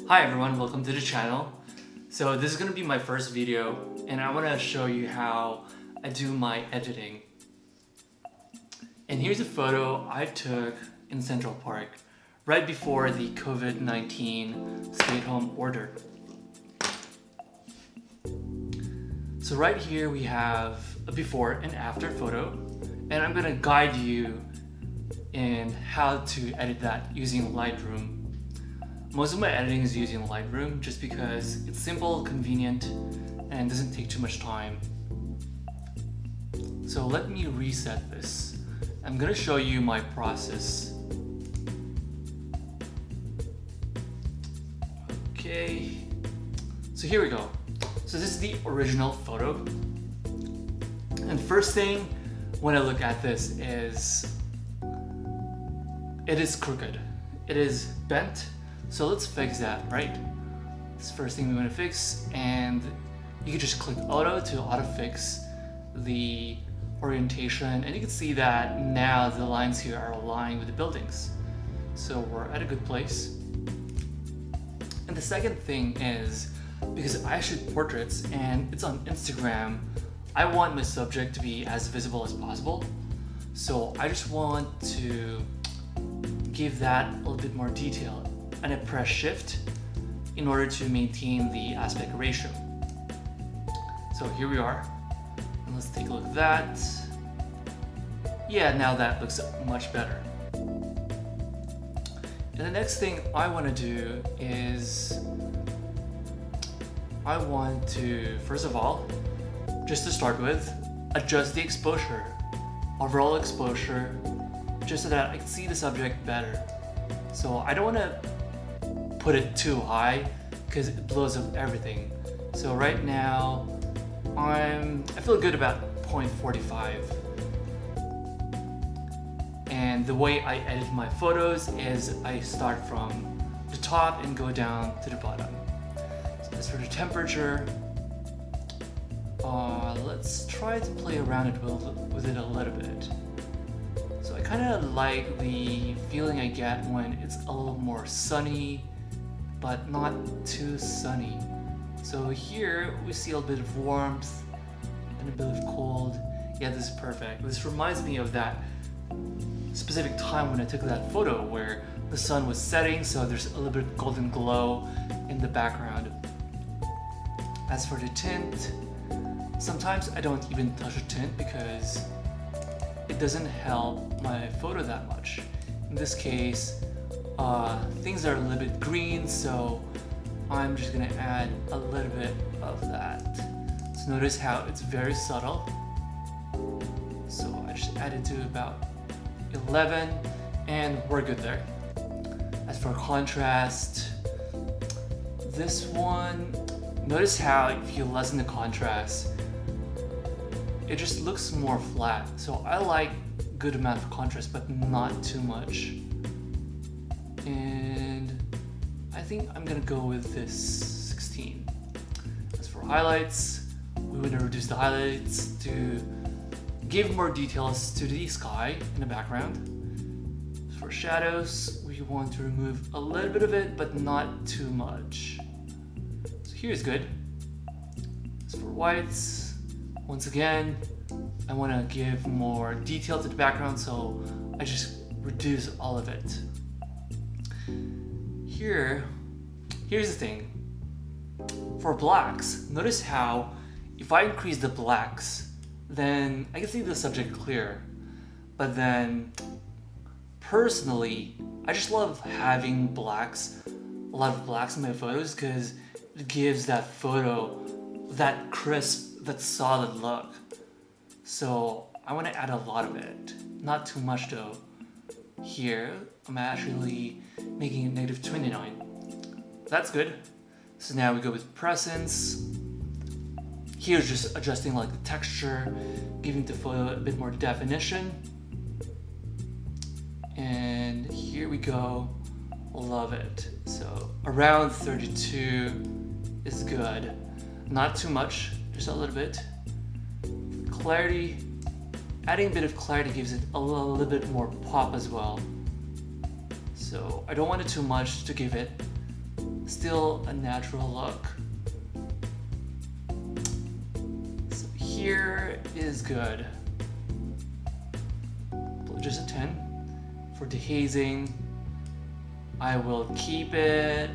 Hi everyone, welcome to the channel. So this is going to be my first video and I want to show you how I do my editing. And here's a photo I took in Central Park right before the COVID-19 stay-at-home order. So right here we have a before and after photo, and I'm going to guide you in how to edit that using Lightroom. Most of my editing is using Lightroom just because it's simple, convenient, and doesn't take too much time. So let me reset this. I'm gonna show you my process. Okay, so here we go. So this is the original photo. And first thing when I look at this is it is crooked. It is bent. So let's fix that, right? This first thing we want to fix, and you can just click auto to auto fix the orientation, and you can see that now the lines here are aligned with the buildings. So we're at a good place. And the second thing is, because I shoot portraits and it's on Instagram, I want my subject to be as visible as possible. So I just want to give that a little bit more detail. And I press shift in order to maintain the aspect ratio. So here we are, and let's take a look at that. Yeah, now that looks much better. And the next thing I want to do is I want to, first of all, just to start with, adjust the exposure, overall exposure, just so that I can see the subject better. So I don't want to put it too high because it blows up everything. So right now I feel good about 0.45. And the way I edit my photos is I start from the top and go down to the bottom. So as for the temperature, let's try to play around with it a little bit. So I kind of like the feeling I get when it's a little more sunny but not too sunny. So here we see a little bit of warmth and a bit of cold. Yeah, this is perfect. This reminds me of that specific time when I took that photo where the sun was setting, so there's a little bit of golden glow in the background. As for the tint, sometimes I don't even touch a tint because it doesn't help my photo that much. In this case, things are a little bit green, so I'm just gonna add a little bit of that. So notice how it's very subtle. So I just added to about 11 and we're good there. As for contrast, this one, notice how if you lessen the contrast, it just looks more flat. So I like good amount of contrast, but not too much. And I think I'm gonna go with this 16. As for highlights, we want to reduce the highlights to give more details to the sky in the background. As for shadows, we want to remove a little bit of it, but not too much. So here's good. As for whites, once again, I want to give more detail to the background, so I just reduce all of it. Here's the thing. For blacks, notice how if I increase the blacks, then I can see the subject clear. But then, personally, I just love having blacks, a lot of blacks in my photos, because it gives that photo that crisp, that solid look. So I want to add a lot of it, not too much though. Here, I'm actually making it -29. That's good. So now we go with presence. Here's just adjusting like the texture, giving the photo a bit more definition. And here we go. Love it. So around 32 is good. Not too much, just a little bit. Clarity, adding a bit of clarity gives it a little bit more pop as well. So I don't want it too much to give it still a natural look. So here is good. Just a 10. For dehazing, I will keep it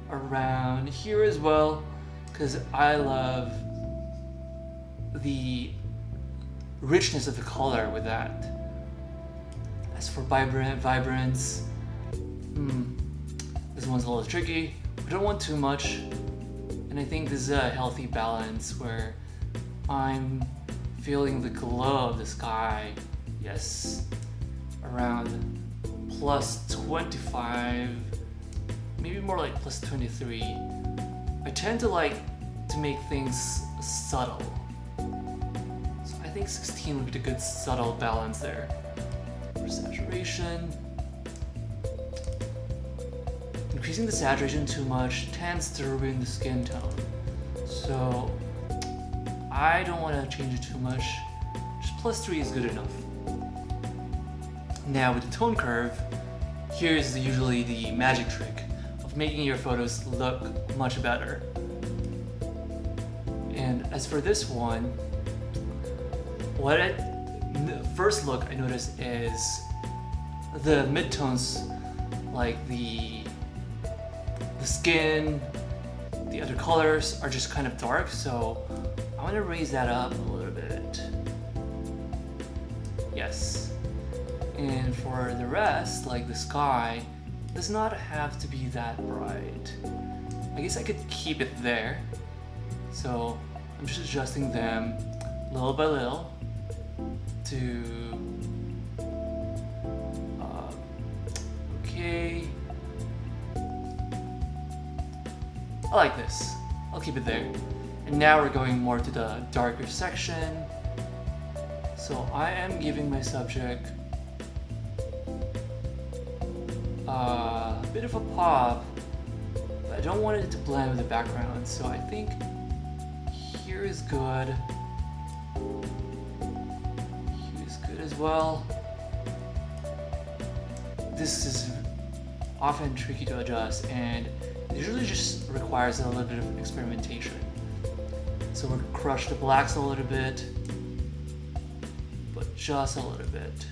around here as well, because I love the richness of the color with that. As for vibrance, this one's a little tricky. We don't want too much, and I think this is a healthy balance where I'm feeling the glow of the sky. Yes, around plus 25, maybe more like plus 23. I tend to like to make things subtle. So I think 16 would be a good subtle balance there. For saturation, increasing the saturation too much tends to ruin the skin tone. So I don't want to change it too much. Just plus 3 is good enough. Now with the tone curve, here's usually the magic trick of making your photos look much better. And as for this one, first look I noticed is the midtones, like the skin, the other colors are just kind of dark, so I want to raise that up a little bit. Yes. And for the rest, like the sky, does not have to be that bright. I guess I could keep it there. So I'm just adjusting them little by little to okay. I like this. I'll keep it there. And now we're going more to the darker section. So I am giving my subject a bit of a pop, but I don't want it to blend with the background, so I think here is good. Here is good as well. This is often tricky to adjust, and it usually just requires a little bit of experimentation. So we'll crush the blacks a little bit, but just a little bit.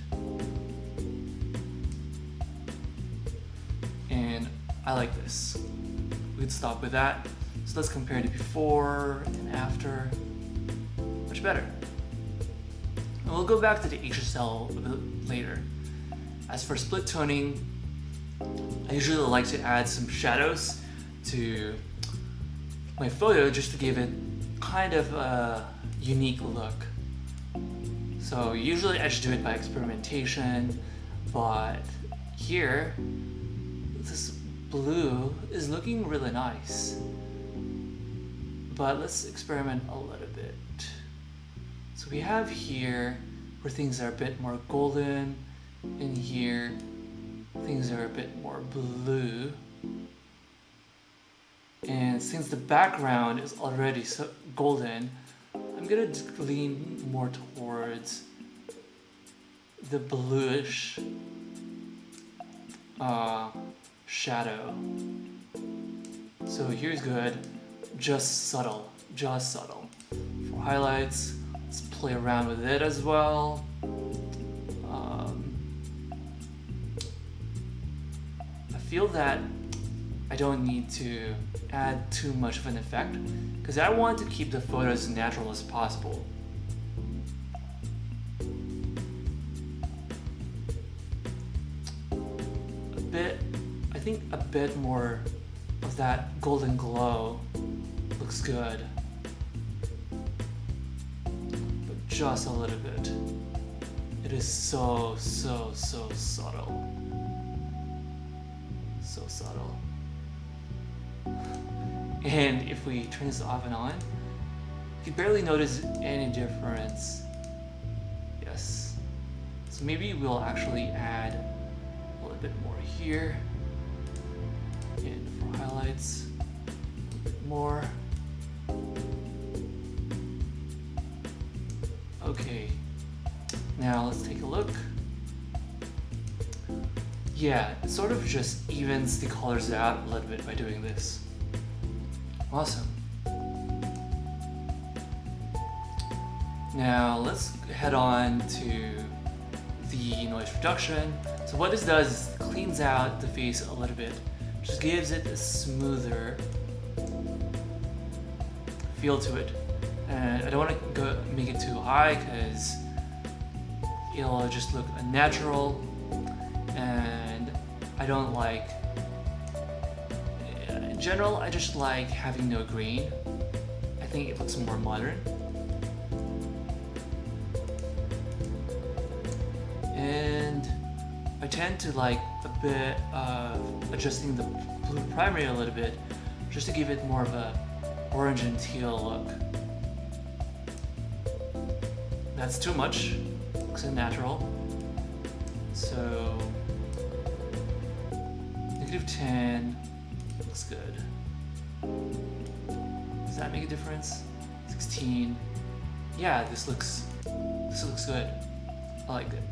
And I like this. We could stop with that. So let's compare the before and after. Much better. And we'll go back to the HSL a bit later. As for split toning, I usually like to add some shadows to my photo just to give it kind of a unique look. So usually I just do it by experimentation, but here, this blue is looking really nice. But let's experiment a little bit. So we have here where things are a bit more golden, and here things are a bit more blue. And since the background is already so golden, I'm gonna lean more towards the bluish shadow. So here's good, just subtle, just subtle. For highlights, let's play around with it as well. I feel that I don't need to add too much of an effect because I want to keep the photo as natural as possible. I think a bit more of that golden glow looks good, but just a little bit. It is so subtle. So subtle. And if we turn this off and on, you can barely notice any difference. Yes. So maybe we'll actually add a little bit more here. And for highlights, a little bit more. Okay. Now let's take a look. Yeah, it sort of just evens the colors out a little bit by doing this. Awesome. Now let's head on to the noise reduction. So what this does is it cleans out the face a little bit, just gives it a smoother feel to it. And I don't want to make it too high because it'll just look unnatural, and I don't like, in general, I just like having no grain. I think it looks more modern. And I tend to like a bit of adjusting the blue primary a little bit just to give it more of a orange and teal look. That's too much, looks unnatural. So -10 looks good. Does that make a difference? 16. Yeah, this looks good. I like it.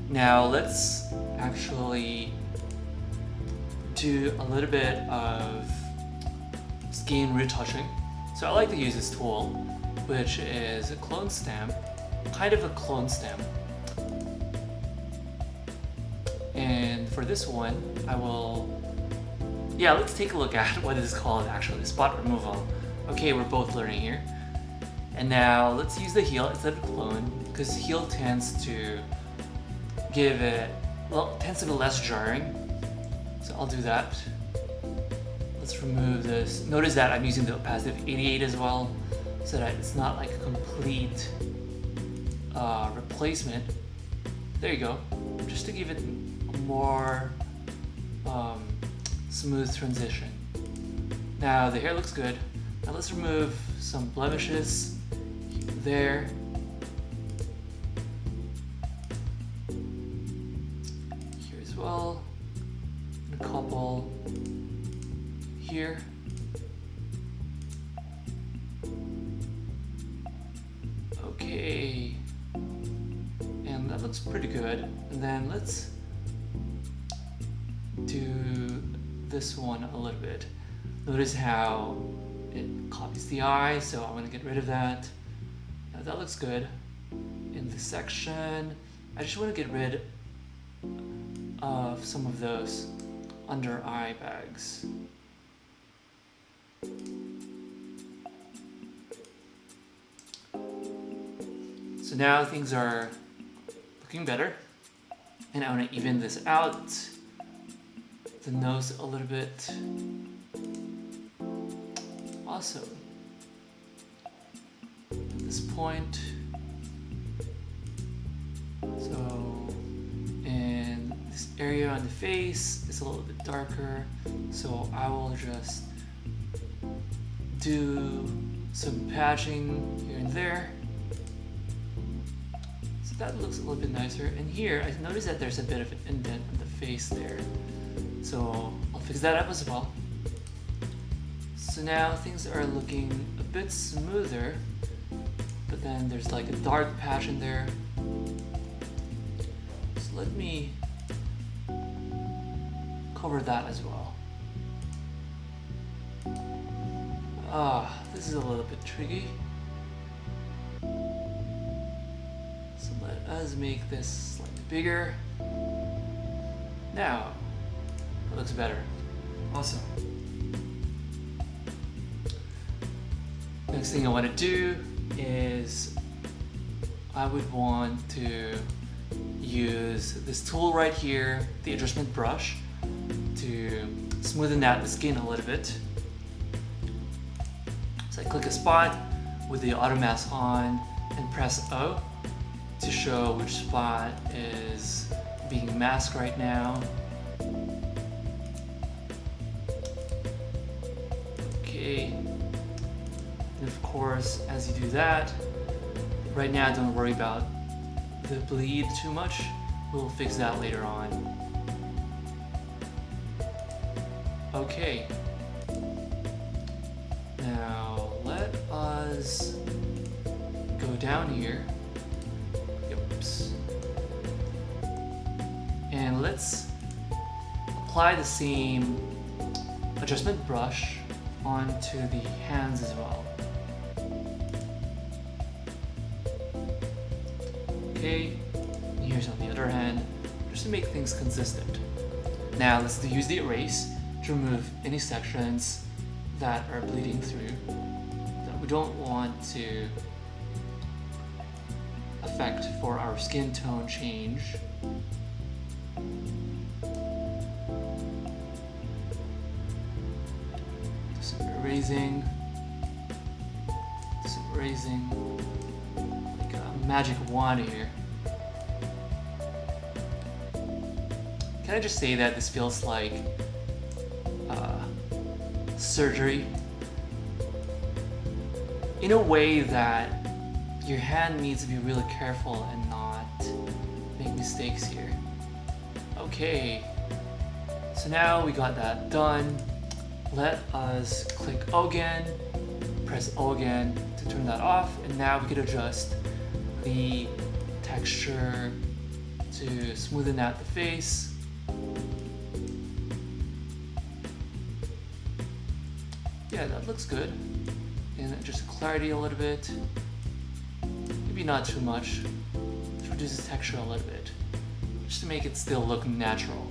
Now let's actually do a little bit of skin retouching. So I like to use this tool, which is a clone stamp, kind of a clone stamp. And for this one, I will, let's take a look at what it is called actually, spot removal. Okay, we're both learning here. And now let's use the heel instead of clone, because heel tends to give it, tends to be less jarring. So I'll do that. Let's remove this. Notice that I'm using the opacity of 88 as well, so that it's not like a complete replacement. There you go. Just to give it a more smooth transition. Now the hair looks good. Now let's remove some blemishes there. Here as well. And a couple here. Okay. And that looks pretty good. And then let's do this one a little bit. Notice how it copies the eye, so I'm going to get rid of that. Now that looks good. In this section, I just want to get rid of some of those under eye bags. So now things are looking better, and I want to even this out, the nose a little bit. Awesome. At this point, so in this area on the face, it's a little bit darker, so I will just do some patching here and there. So that looks a little bit nicer. And here, I noticed that there's a bit of an indent on the face there. So I'll fix that up as well. So now things are looking a bit smoother, but then there's like a dark patch in there. So let me cover that as well. This is a little bit tricky. So let us make this slightly bigger. Now, it looks better. Awesome. Next thing I want to do is I would want to use this tool right here, the adjustment brush, to smoothen out the skin a little bit. So I click a spot with the auto mask on and press O to show which spot is being masked right now. Okay. And of course, as you do that, right now don't worry about the bleed too much. We'll fix that later on. Okay. Now let us go down here. Oops. And let's apply the same adjustment brush onto the hands as well. Okay, and here's on the other hand, just to make things consistent. Now let's use the erase to remove any sections that are bleeding through that we don't want to affect for our skin tone change. Just erasing, like a magic wand here. Can I just say that this feels like surgery? In a way that your hand needs to be really careful and not make mistakes here. Okay, so now we got that done. Let us click O again, press O again to turn that off, and now we can adjust the texture to smoothen out the face. Yeah, that looks good. And just clarity a little bit. Maybe not too much. Let's reduce the texture a little bit, just to make it still look natural.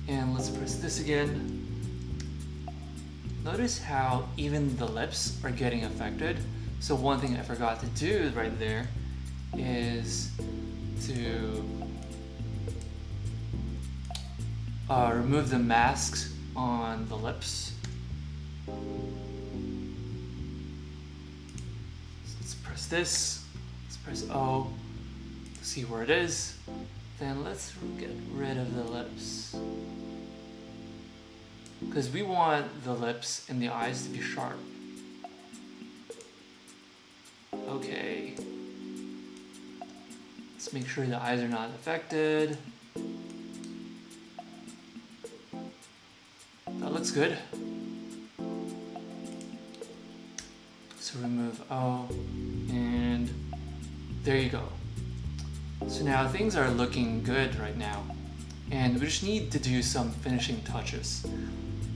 And let's press this again. Notice how even the lips are getting affected. So one thing I forgot to do right there is to remove the masks on the lips. So let's press this, let's press O to see where it is. Then let's get rid of the lips, because we want the lips and the eyes to be sharp. Okay, let's make sure the eyes are not affected. That looks good. So remove O, and there you go. So now things are looking good right now, and we just need to do some finishing touches.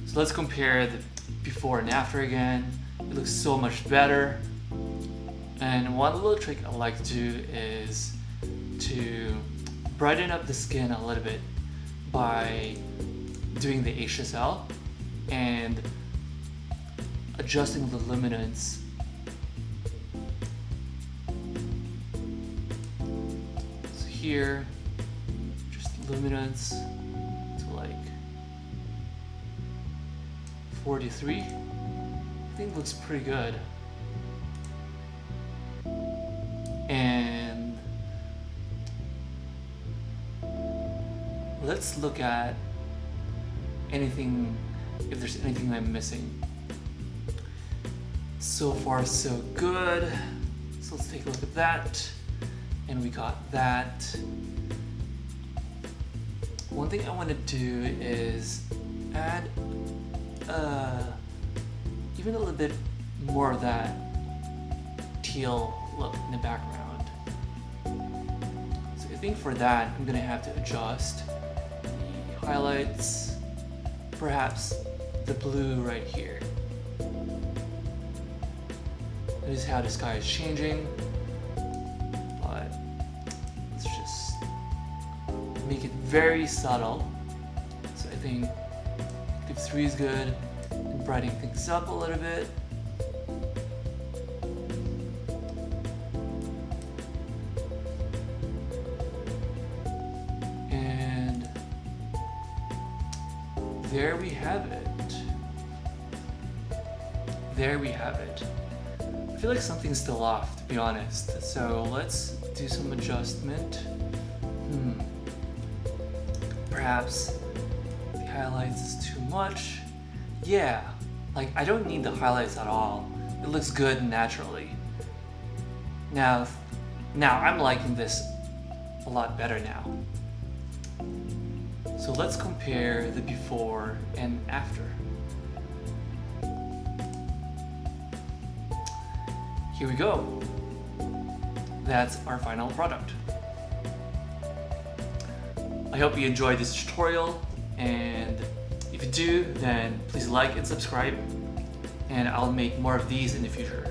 So let's compare the before and after again. It looks so much better. And one little trick I like to do is to brighten up the skin a little bit by doing the HSL and adjusting the luminance. So here, just luminance to like 43. I think looks pretty good. And let's look at anything, if there's anything I'm missing. So far so good. So let's take a look at that. And we got that. One thing I want to do is add even a little bit more of that teal look in the background. So I think for that I'm gonna have to adjust the highlights, perhaps the blue right here. Notice how the sky is changing, but let's just make it very subtle. So I think Active 3 is good, and brightening things up a little bit. And there we have it. There we have it. I feel like something's still off, to be honest. So let's do some adjustment. Perhaps the highlights is too much. Yeah, like I don't need the highlights at all. It looks good naturally. Now I'm liking this a lot better now. So let's compare the before and after. Here we go. That's our final product. I hope you enjoyed this tutorial, and If you do, then please like and subscribe, and I'll make more of these in the future.